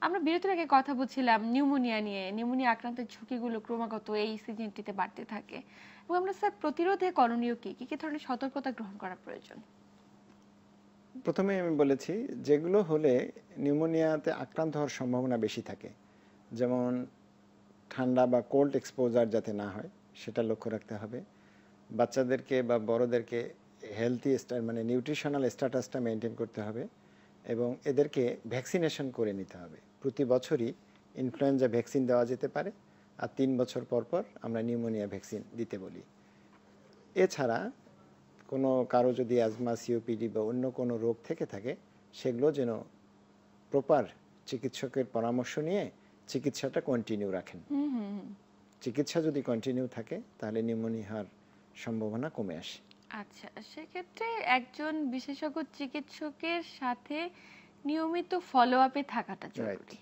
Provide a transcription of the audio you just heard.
আমরা বিরতির আগে কথা বলছিলাম নিউমোনিয়া নিয়ে। নিউমোনিয়া আক্রান্তের ঝুঁকিগুলো ক্রমাগত এই সিজনটিতে বাড়তে থাকে এবং আমরা স্যার প্রতিরোধে করণীয় কি কি ধরনের সতর্কতা গ্রহণ করা প্রয়োজন? প্রথমে আমি বলেছি যেগুলো হলে নিউমোনিয়াতে আক্রান্ত হওয়ার সম্ভাবনা বেশি থাকে, যেমন ঠান্ডা বা কোল্ড এক্সপোজার যাতে না হয় সেটা লক্ষ্য রাখতে হবে। বাচ্চাদেরকে বা বড়দেরকে হেলথি মানে নিউট্রিশনাল স্ট্যাটাসটা মেনটেন করতে হবে এবং এদেরকে ভ্যাকসিনেশন করে নিতে হবে। প্রতি বছরই ইনফ্লুয়েঞ্জা ভ্যাকসিন দেওয়া যেতে পারে, আর 3 বছর পর পর আমরা নিউমোনিয়া ভ্যাকসিন দিতে বলি। এছাড়া কোনো কারো যদি অ্যাজমা, সিওপিডি বা অন্য কোনো রোগ থেকে থাকে সেগুলো যেন প্রপার চিকিৎসকের পরামর্শ নিয়ে চিকিৎসাটা কন্টিনিউ রাখেন। চিকিৎসা যদি কন্টিনিউ থাকে তাহলে নিউমোনিয়া হওয়ার সম্ভাবনা কমে আসে। আচ্ছা, সেক্ষেত্রে একজন বিশেষজ্ঞ চিকিৎসকের সাথে নিয়মিত ফলো আপে থাকাটা জরুরি।